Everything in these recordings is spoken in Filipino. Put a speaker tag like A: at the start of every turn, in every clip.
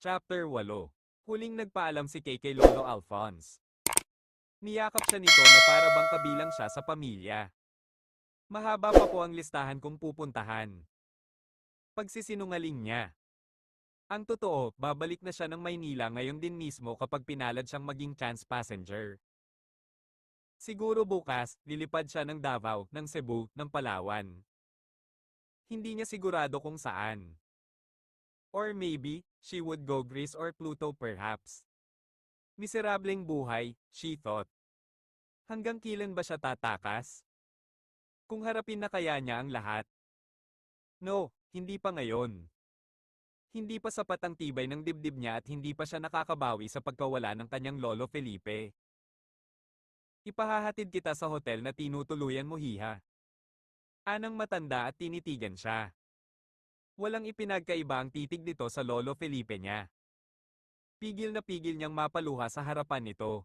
A: Chapter 8. Huling nagpaalam si Kay kay Lolo Alphonse. Niyakap siya nito na para bang kabilang siya sa pamilya. Mahaba pa po ang listahan kung pupuntahan. Pagsisinungaling niya. Ang totoo, babalik na siya ng Maynila ngayon din mismo kapag pinalad siyang maging chance passenger. Siguro bukas, lilipad siya ng Davao, ng Cebu, ng Palawan. Hindi niya sigurado kung saan. Or maybe, she would go Greece or Pluto perhaps. Miserableng buhay, she thought. Hanggang kailan ba siya tatakas? Kung harapin na kaya niya ang lahat? No, hindi pa ngayon. Hindi pa sapat ang tibay ng dibdib niya at hindi pa siya nakakabawi sa pagkawala ng kanyang lolo Felipe. Ipahahatid kita sa hotel na tinutuluyan mo, hiha. Anang matanda at tinitigan siya. Walang ipinagkaiba ang titig nito sa lolo Felipe niya. Pigil na pigil niyang mapaluha sa harapan nito.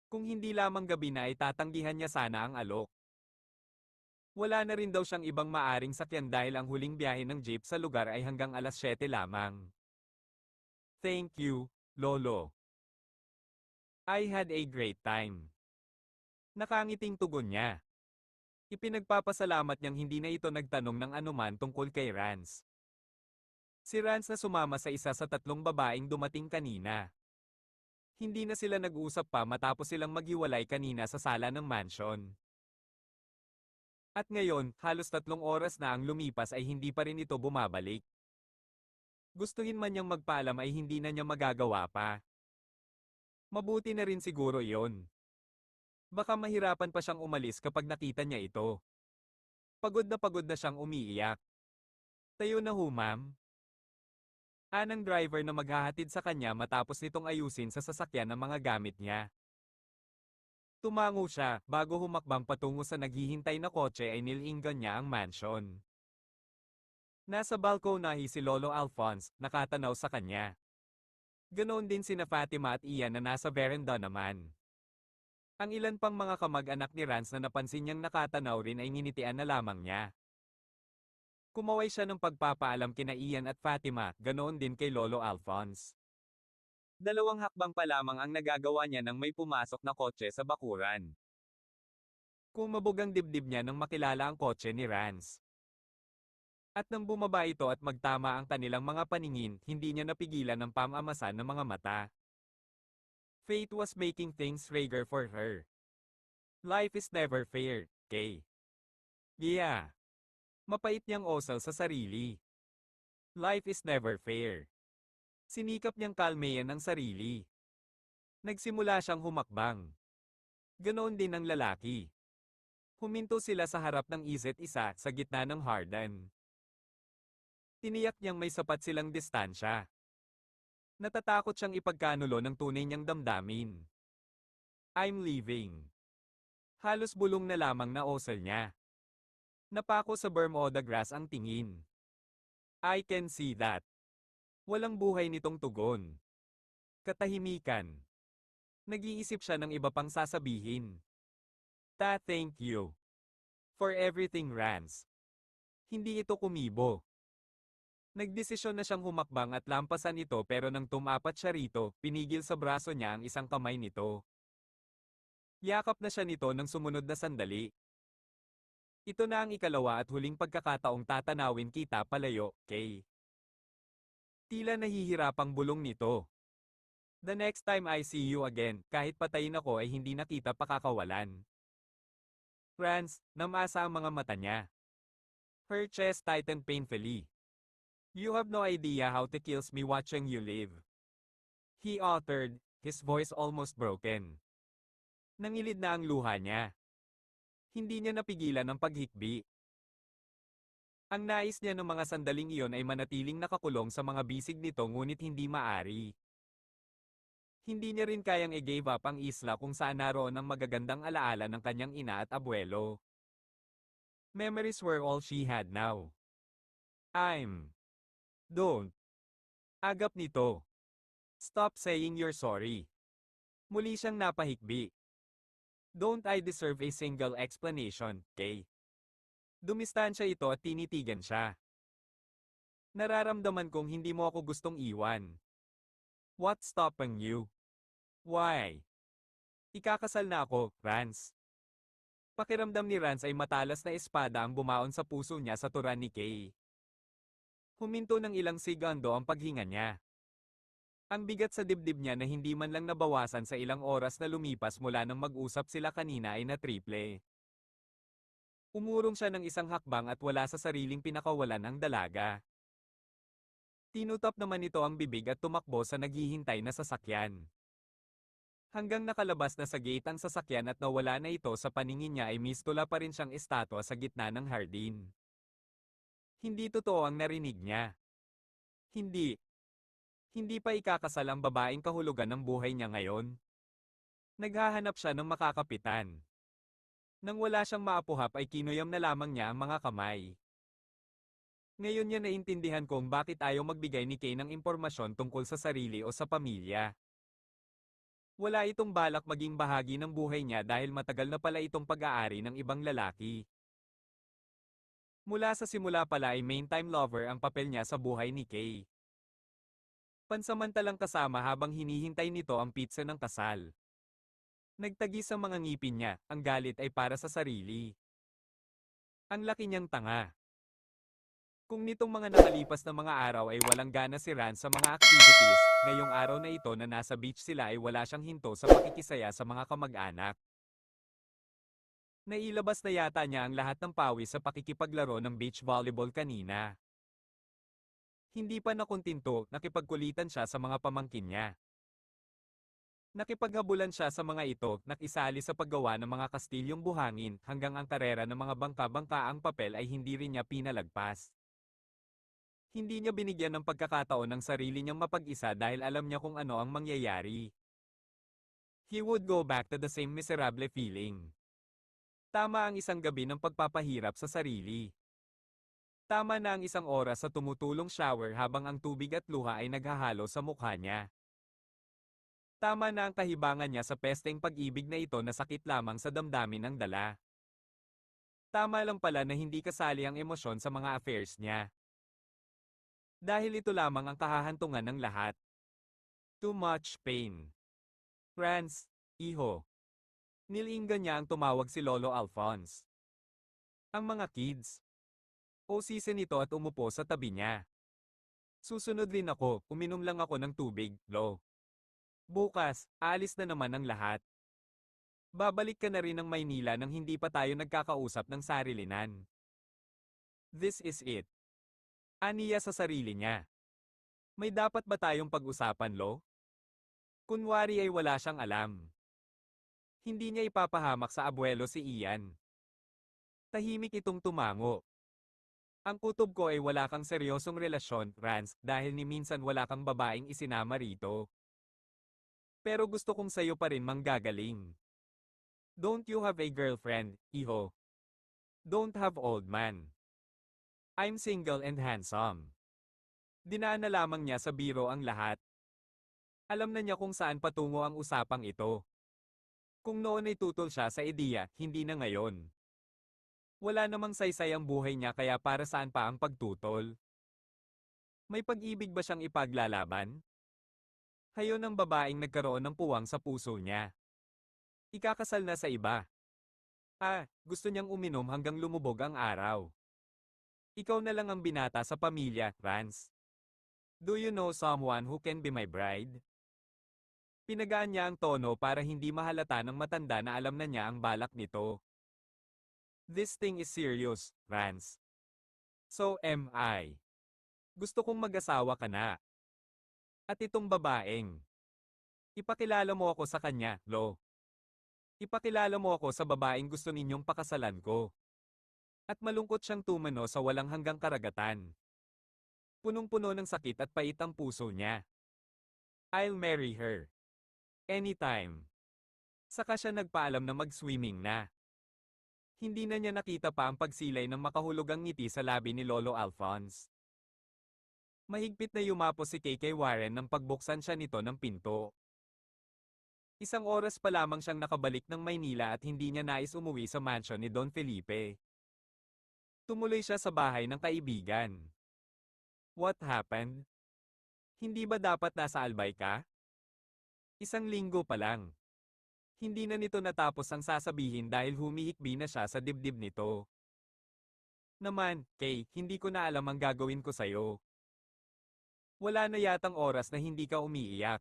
A: Kung hindi lamang gabi na ay tatanggihan niya sana ang alok. Wala na rin daw siyang ibang maaring sakyan dahil ang huling biyahe ng jeep sa lugar ay hanggang alas 7 lamang. Thank you, Lolo. I had a great time. Nakangiting tugon niya. Ipinagpapasalamat niyang hindi na ito nagtanong ng anuman tungkol kay Rance. Si Rance na sumama sa isa sa tatlong babaeng dumating kanina. Hindi na sila nag-usap pa matapos silang maghiwalay kanina sa sala ng mansion. At ngayon, halos 3 oras na ang lumipas ay hindi pa rin ito bumabalik. Gustuhin man niyang magpaalam ay hindi na niya magagawa pa. Mabuti na rin siguro iyon. Baka mahirapan pa siyang umalis kapag nakita niya ito. Pagod na siyang umiiyak. Tayo na ho, ma'am. Anang driver na maghahatid sa kanya matapos nitong ayusin sa sasakyan ang mga gamit niya. Tumango siya, bago humakbang patungo sa naghihintay na kotse ay nilinggan niya ang mansion. Nasa balkonahe si Lolo Alphonse, nakatanaw sa kanya. Ganoon din sina Fatima at Ian na nasa veranda naman. Ang ilan pang mga kamag-anak ni Rance na napansin niyang nakatanaw rin ay nginitian na lamang niya. Kumaway siya ng pagpapaalam kina Ian at Fatima, ganoon din kay Lolo Alphonse. 2 hakbang pa lamang ang nagagawa niya nang may pumasok na kotse sa bakuran. Kumabog ang dibdib niya nang makilala ang kotse ni Rance. At nang bumaba ito at magtama ang kanilang mga paningin, hindi niya napigilan ang pamamasan ng mga mata. Fate was making things rager for her. Life is never fair, Kay. Yeah. Mapait niyang osal sa sarili. Life is never fair. Sinikap niyang kalmeyan ang sarili. Nagsimula siyang humakbang. Ganoon din ang lalaki. Huminto sila sa harap ng isa't isa sa gitna ng harden. Tiniyak niyang may sapat silang distansya. Natatakot siyang ipagkanulo ng tunay niyang damdamin. I'm leaving. Halos bulong na lamang na osal niya. Napako sa Bermuda grass ang tingin. I can see that. Walang buhay nitong tugon. Katahimikan. Nag-iisip siya ng iba pang sasabihin. Thank you. For everything, Rance. Hindi ito kumibo. Nagdesisyon na siyang humakbang at lampasan ito pero nang tumapat siya rito, pinigil sa braso niya ang isang kamay nito. Yakap na siya nito nang sumunod na sandali. Ito na ang ikalawa at huling pagkakataong tatanawin kita palayo, Kay. Tila nahihirapang bulong nito. The next time I see you again, kahit patayin ako ay hindi na kita pakakawalan. Rance, namasa ang mga mata niya. Her chest tightened painfully. You have no idea how it kills me watching you live. He uttered, his voice almost broken. Nangilid na ang luha niya. Hindi niya napigilan ang paghikbi. Ang nais niya ng mga sandaling iyon ay manatiling nakakulong sa mga bisig nito ngunit hindi maari. Hindi niya rin kayang i-give up ang isla kung saan naroon ang magagandang alaala ng kanyang ina at abuelo. Memories were all she had now. Don't. Agap nito. Stop saying you're sorry. Muli siyang napahikbi. Don't I deserve a single explanation, Kay? Dumistansya ito at tinitigan siya. Nararamdaman kong hindi mo ako gustong iwan. What's stopping you? Why? Ikakasal na ako, Rance. Pakiramdam ni Rance ay matalas na espada ang bumaon sa puso niya sa turan ni Kay. Huminto ng ilang segundo ang paghinga niya. Ang bigat sa dibdib niya na hindi man lang nabawasan sa ilang oras na lumipas mula nang mag-usap sila kanina ay natriple. Umurong siya ng isang hakbang at wala sa sariling pinakawalan ang dalaga. Tinutop naman ito ang bibig at tumakbo sa naghihintay na sasakyan. Hanggang nakalabas na sa gate ang sasakyan at nawala na ito sa paningin niya ay mistula pa rin siyang estatwa sa gitna ng hardin. Hindi totoo ang narinig niya. Hindi. Hindi pa ikakasal ang babaeng kahulugan ng buhay niya ngayon. Naghahanap siya ng makakapitan. Nang wala siyang maapuhap ay kinuyam na lamang niya ang mga kamay. Ngayon niya naintindihan kung bakit ayaw magbigay ni Kay ng impormasyon tungkol sa sarili o sa pamilya. Wala itong balak maging bahagi ng buhay niya dahil matagal na pala itong pag-aari ng ibang lalaki. Mula sa simula pala ay main-time lover ang papel niya sa buhay ni Kay. Pansamantalang kasama habang hinihintay nito ang pizza ng kasal. Nagtagis ang mga ngipin niya, ang galit ay para sa sarili. Ang laki niyang tanga. Kung nitong mga nakalipas na mga araw ay walang gana si Ran sa mga activities, ngayong araw na ito na nasa beach sila ay wala siyang hinto sa pakikisaya sa mga kamag-anak. Nailabas na yata niya ang lahat ng pawis sa pakikipaglaro ng beach volleyball kanina. Hindi pa nakuntinto, nakipagkulitan siya sa mga pamangkin niya. Nakipaghabulan siya sa mga ito, nakisali sa paggawa ng mga kastilyong buhangin, hanggang ang karera ng mga bangka-bangka ang papel ay hindi rin niya pinalagpas. Hindi niya binigyan ng pagkakataon ng sarili niyang mapag-isa dahil alam niya kung ano ang mangyayari. He would go back to the same miserable feeling. Tama ang isang gabi ng pagpapahirap sa sarili. Tama na ang isang oras sa tumutulong shower habang ang tubig at luha ay naghahalo sa mukha niya. Tama na ang kahibangan niya sa pesteng pag-ibig na ito na sakit lamang sa damdamin ang dala. Tama lang pala na hindi kasali ang emosyon sa mga affairs niya. Dahil ito lamang ang kahahantungan ng lahat. Too much pain. Rance, iho. Nilinggan niya ang tumawag si Lolo Alphonse. Ang mga kids. O season ito at umupo sa tabi niya. Susunod din ako, uminom lang ako ng tubig, Lo. Bukas, aalis na naman ang lahat. Babalik ka na rin ng Maynila nang hindi pa tayo nagkakausap ng sarilinan. This is it. Aniya sa sarili niya. May dapat ba tayong pag-usapan, Lo? Kunwari ay wala siyang alam. Hindi niya ipapahamak sa abuelo si Ian. Tahimik itong tumango. Ang kutob ko ay wala kang seryosong relasyon, Rance, dahil ni minsan wala kang babaeng isinama rito. Pero gusto kong sayo pa rin manggagaling. Don't you have a girlfriend, iho? Don't have old man. I'm single and handsome. Dinaan na lamang niya sa biro ang lahat. Alam na niya kung saan patungo ang usapang ito. Kung noon ay tutol siya sa ideya, hindi na ngayon. Wala namang saysay ang buhay niya kaya para saan pa ang pagtutol? May pag-ibig ba siyang ipaglalaban? Hayon ng babaeng nagkaroon ng puwang sa puso niya. Ikakasal na sa iba. Gusto niyang uminom hanggang lumubog ang araw. Ikaw na lang ang binata sa pamilya, Rance. Do you know someone who can be my bride? Pinagaan niya ang tono para hindi mahalata ng matanda na alam na niya ang balak nito. This thing is serious, Rance. So am I. Gusto kong mag-asawa ka na. At itong babaeng. Ipakilala mo ako sa kanya, Lo. Ipakilala mo ako sa babaeng gusto ninyong pakasalan ko. At malungkot siyang tumano sa walang hanggang karagatan. Punong-puno ng sakit at pait ang puso niya. I'll marry her. Anytime. Saka siya nagpaalam na mag-swimming na. Hindi na niya nakita pa ang pagsilay ng makahulugang ngiti sa labi ni Lolo Alphonse. Mahigpit na yumapos si KK Warren nang pagbuksan siya nito ng pinto. Isang oras pa lamang siyang nakabalik ng Maynila at hindi niya nais umuwi sa mansion ni Don Felipe. Tumuloy siya sa bahay ng kaibigan. What happened? Hindi ba dapat nasa Albay ka? Isang linggo pa lang. Hindi na nito natapos ang sasabihin dahil humihikbi na siya sa dibdib nito. Naman, Kay, hindi ko na alam ang gagawin ko sa'yo. Wala na yatang oras na hindi ka umiiyak.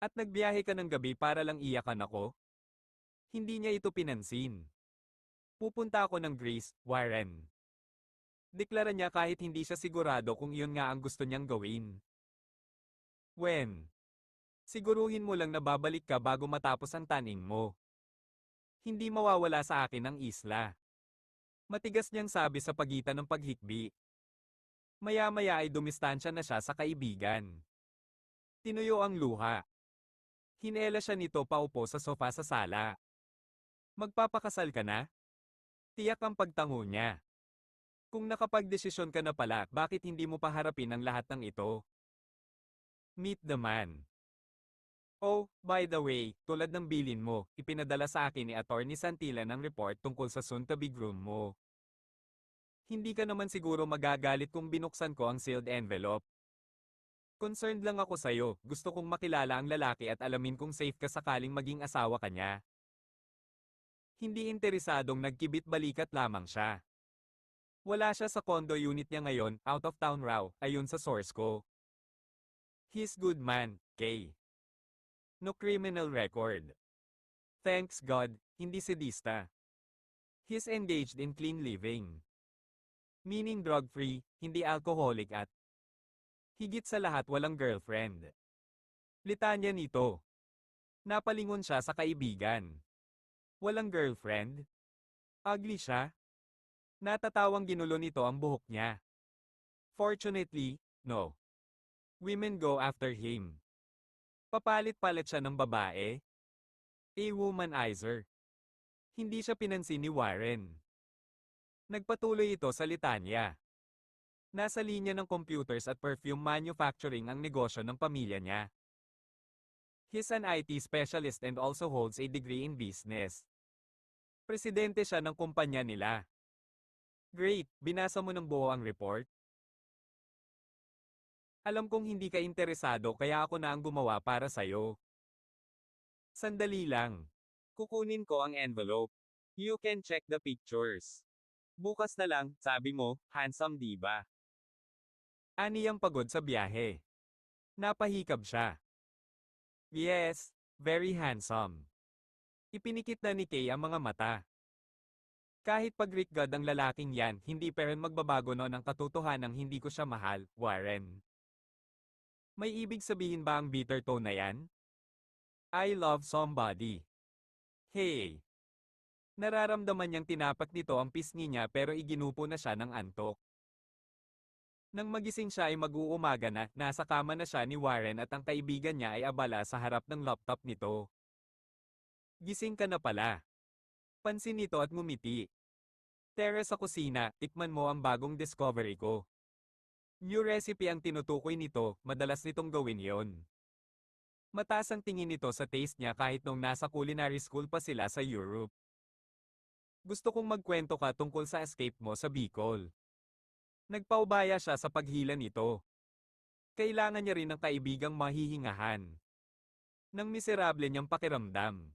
A: At nagbiyahe ka ng gabi para lang iyakan ako? Hindi niya ito pinansin. Pupunta ako ng Greece, Warren. Deklara niya kahit hindi siya sigurado kung iyon nga ang gusto niyang gawin. When? Siguruhin mo lang na babalik ka bago matapos ang taning mo. Hindi mawawala sa akin ang isla. Matigas niyang sabi sa pagitan ng paghikbi. Maya-maya ay dumistansya na siya sa kaibigan. Tinuyo ang luha. Hinela siya nito paupo sa sofa sa sala. Magpapakasal ka na? Tiyak ang pagtango niya. Kung nakapagdesisyon ka na pala, bakit hindi mo paharapin ang lahat ng ito? Meet the man. Oh, by the way, tulad ng bilin mo, ipinadala sa akin ni Attorney Santillan ang report tungkol sa soon-to-be groom mo. Hindi ka naman siguro magagalit kung binuksan ko ang sealed envelope. Concerned lang ako sa'yo, gusto kong makilala ang lalaki at alamin kung safe ka sakaling maging asawa ka niya. Hindi interesadong nagkibit-balikat lamang siya. Wala siya sa condo unit niya ngayon, out of town raw, ayon sa source ko. He's good man, Kay. No criminal record. Thanks God, hindi sadista. He's engaged in clean living. Meaning drug-free, hindi alcoholic at higit sa lahat walang girlfriend. Litanya nito. Napalingon siya sa kaibigan. Walang girlfriend? Ugly siya? Natatawang ginulo nito ang buhok niya. Fortunately, no. Women go after him. Papalit-palit siya ng babae. A womanizer. Hindi siya pinansin ni Warren. Nagpatuloy ito sa litanya. Nasa linya ng computers at perfume manufacturing ang negosyo ng pamilya niya. He's an IT specialist and also holds a degree in business. Presidente siya ng kumpanya nila. Great, binasa mo ng buo ang report? Alam kong hindi ka interesado kaya ako na ang gumawa para sa'yo. Sandali lang. Kukunin ko ang envelope. You can check the pictures. Bukas na lang, sabi mo, handsome diba? Ani ang pagod sa biyahe. Napahikab siya. Yes, very handsome. Ipinikit na ni Kay ang mga mata. Kahit pag-rikgad ang lalaking yan, hindi pa rin magbabago noon ang katotohanang hindi ko siya mahal, Warren. May ibig sabihin ba ang bitter tone na yan? I love somebody. Hey! Nararamdaman niyang tinapak nito ang pisngi niya pero iginupo na siya ng antok. Nang magising siya ay mag-uumaga na, nasa kama na siya ni Warren at ang kaibigan niya ay abala sa harap ng laptop nito. Gising ka na pala. Pansin nito at ngumiti. Tara sa kusina, tikman mo ang bagong discovery ko. New recipe ang tinutukoy nito, madalas nitong gawin yon. Mataas ang tingin nito sa taste niya kahit nung nasa culinary school pa sila sa Europe. Gusto kong magkwento ka tungkol sa escape mo sa Bicol. Nagpaubaya siya sa paghila nito. Kailangan niya rin ng kaibigang mahihingahan. Nang miserable niyang pakiramdam.